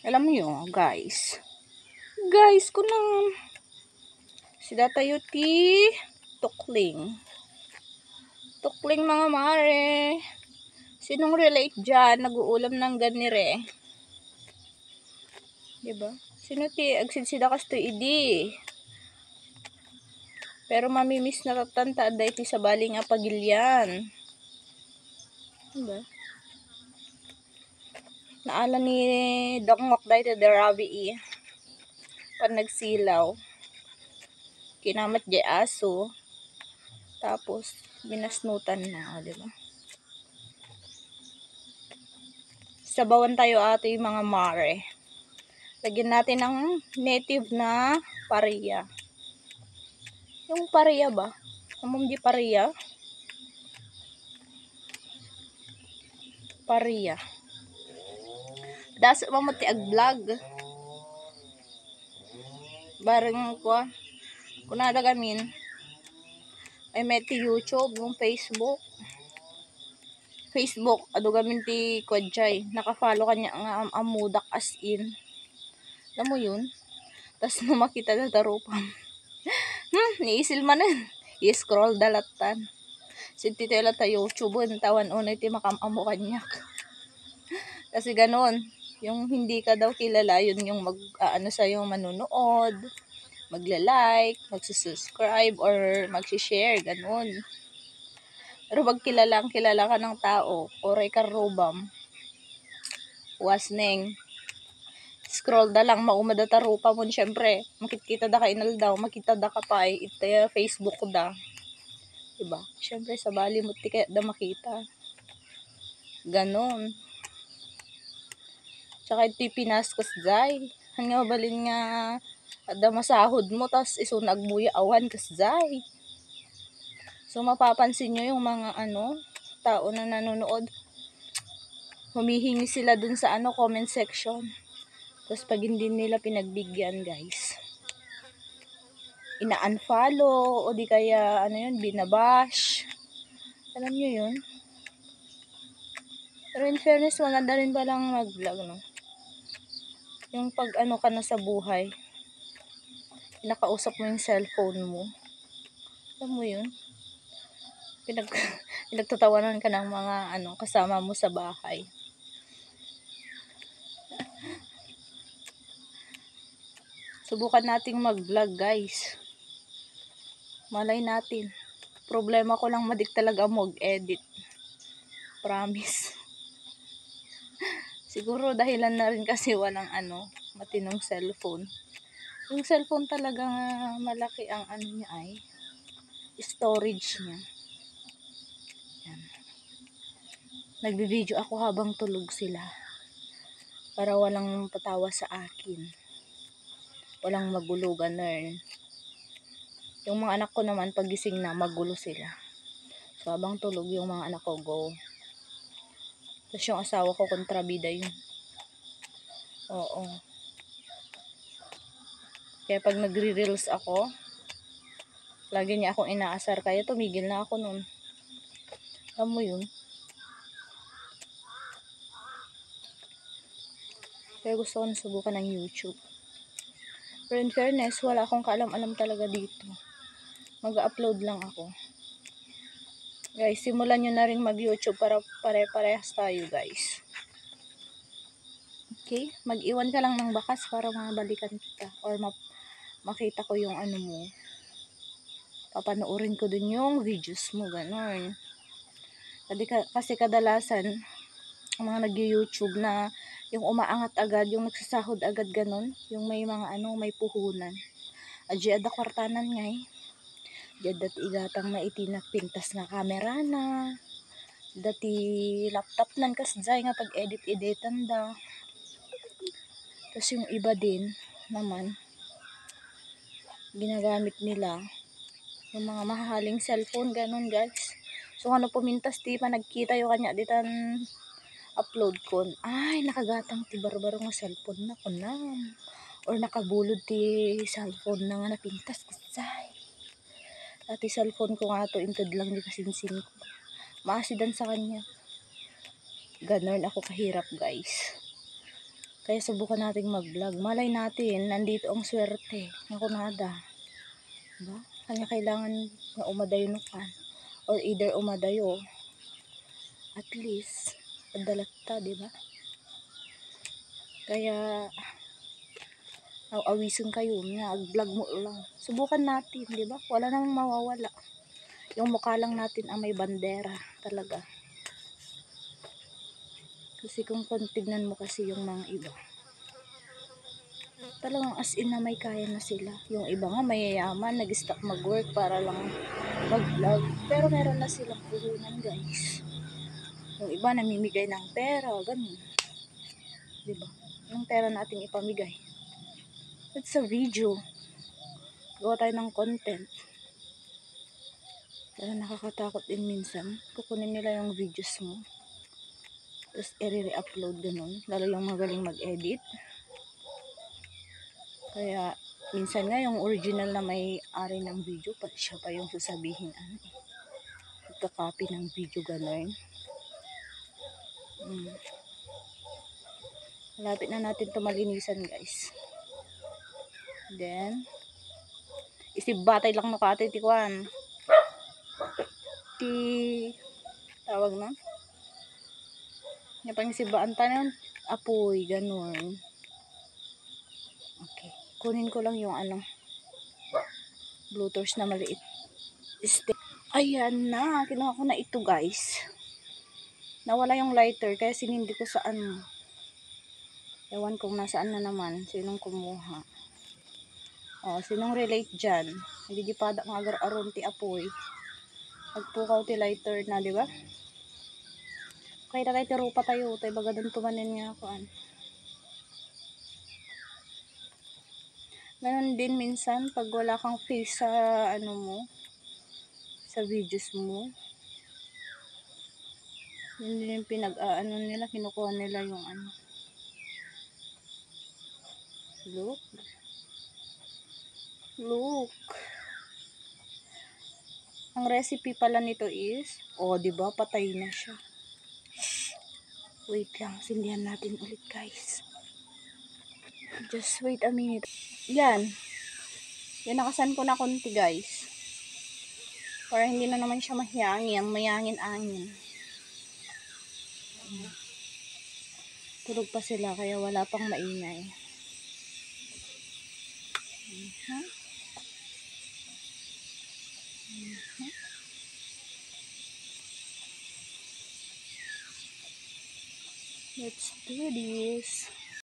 Alam nyo, guys, kunang sida tayo ti tukling mga mare. Sinong relate dyan, nag-uulam ng ganire, diba? Sino ti agsidsida kas to idi, pero mamimiss na tatanta day ti sa baling apagilyan, diba? Naala ni Dongok day ti Darabi pan nagsilaw, kinamat di aso, tapos binasnutan na, diba? Sabawan tayo ato yung mga mare. Lagyan natin ng native na paria. Yung paria ba? Amom di paria? Paria. Das mamati ag vlog. Bareng ko. Kunada gamin. Ay may ti YouTube, yung Facebook. Ado gamin ti Kwadjay. Naka-follow kanya nga amudak as in. Alam mo yun? Tapos nung makita na tarupam. Niisil manan. I-scroll dalatan. Sintitela ta YouTube. Tawan unay ti makamamu kanyak. Kasi ganun. Yung hindi ka daw kilala, yun yung mag-ano sa'yo manunood, magla-like, magsusubscribe, or mag-share, ganun. Pero pag kilala ka ng tao, oray ka robam, wasneng, scroll da lang, maumadata rupa mo, syempre, makikita da ka inal daw, makita da ka pa, ita Facebook da. Diba? Syempre, sa bali mo ti kaya da makita. Ganon. Tsaka iti pinaskos day. Hanga balin nga ada masahod mo, tas isunag mo awan kas day. So, mapapansin nyo yung mga tao na nanonood. Humihingi sila dun sa comment section. Tapos pag hindi nila pinagbigyan, guys, ina-unfollow o di kaya binabash. Alam nyo yun? Pero in fairness, maganda rin palang mag-vlog, no? Yung pag ka na sa buhay, nakausap mo yung cellphone mo. Alam mo yun? Pinagtatawanan ka ng mga kasama mo sa bahay. Subukan nating mag-vlog, guys. Malay natin. Problema ko lang madik talaga mag-edit. Promise. Siguro dahilan na rin kasi walang matinong cellphone. Yung cellphone talaga malaki ang niya ay storage niya. Yan. Nagbi-video ako habang tulog sila. Para walang patawa sa akin. Walang magulo, ganun. Yung mga anak ko naman pagising na magulo sila. So habang tulog yung mga anak ko, go. Tapos yung asawa ko kontrabida yun. Oo. Kaya pag nagre-reels ako, lagi niya akong inaasar. Kaya tumigil na ako nun. Alam mo yun? Kaya gusto ko nasubukan ng YouTube. Pero in fairness, wala akong kaalam-alam talaga dito. Mag-upload lang ako. Guys, simulan nyo na rin mag-YouTube para pare-parehas tayo, guys. Okay? Mag-iwan ka lang ng bakas para mabalikan kita. Or makita ko yung mo. Papanoorin ko dun yung videos mo, gano'n. Kasi kadalasan, mga nag-YouTube na yung umaangat agad, yung nagsasahod agad, gano'n. Yung may mga may puhunan. Adya ada kwartanan ngay. Dati igatang na itinagpintas nga camera na. Dati laptop nan kasjay nga pag-edit-editan da. Tapos yung iba din naman, ginagamit nila yung mga mahahaling cellphone, ganun, guys. So pumintas ti pa nagkita yung kanya ditan upload ko. Ay, nakagatang ti barbaro nga cellphone na kunam. Or nakabulod ti cellphone na nga napintas kasjay. Dati cellphone ko nga to, intod lang di kasinsin ko. Maasidan sa kanya. Ganon ako kahirap, guys. Kaya subukan nating mag-vlog. Malay natin, nandito ang swerte ng kunada. Diba? Kanya kailangan na umadayo nukan. Or either umadayo. At least, padalat ta, diba? Kaya, awisun kayo na vlog mo lang. Subukan natin, diba? Wala namang mawawala. Yung mukha lang natin ang may bandera talaga. Kasi kung tignan mo kasi yung mga iba, talagang as in na may kaya na sila. Yung iba nga mayayaman, nag-stop mag-work para lang mag-vlog. Pero meron na silang puhunan, guys. Yung iba namimigay ng pera, ganun. Diba? Yung pera nating ipamigay. It's a video. Gawa tayo ng content. Pero nakakatakot din minsan. Kukunin nila yung videos mo. Tapos i-re-upload ganun. Lalo yung magaling mag-edit. Kaya minsan nga yung original na may-ari ng video, siya pa yung sasabihin magka-copy ng video ganun. Malapit na natin ito malinisan, guys. Then isibbatay lang nakatay tikwan. Tawag na. Yung pang isibaan tayo apoy ganun. Okay. Kunin ko lang yung Bluetooth na maliit. Ayan na. Kinuha ko na ito, guys. Nawala yung lighter kaya sinindi ko sa ewan kung nasaan na naman. Sinong kumuha. Sinong relate dyan. Hindi di pada ng agar-aron ti apoy. Magpukaw ti lighter na, di ba? Kaya na tayo rupa tayo. Tayo baga doon tumanin nga ako. Ngayon din minsan pag wala kang face sa sa videos mo, yun din yung nila, kinukuha nila yung look. Ang recipe pala nito is, diba, patay na siya. Wait lang, sindihan natin ulit, guys. Just wait a minute. Yan. Yan, nakasan ko na konti, guys. Para hindi na naman siya mayangin-angin. Tulog pa sila, kaya wala pang maingay. Let's do this.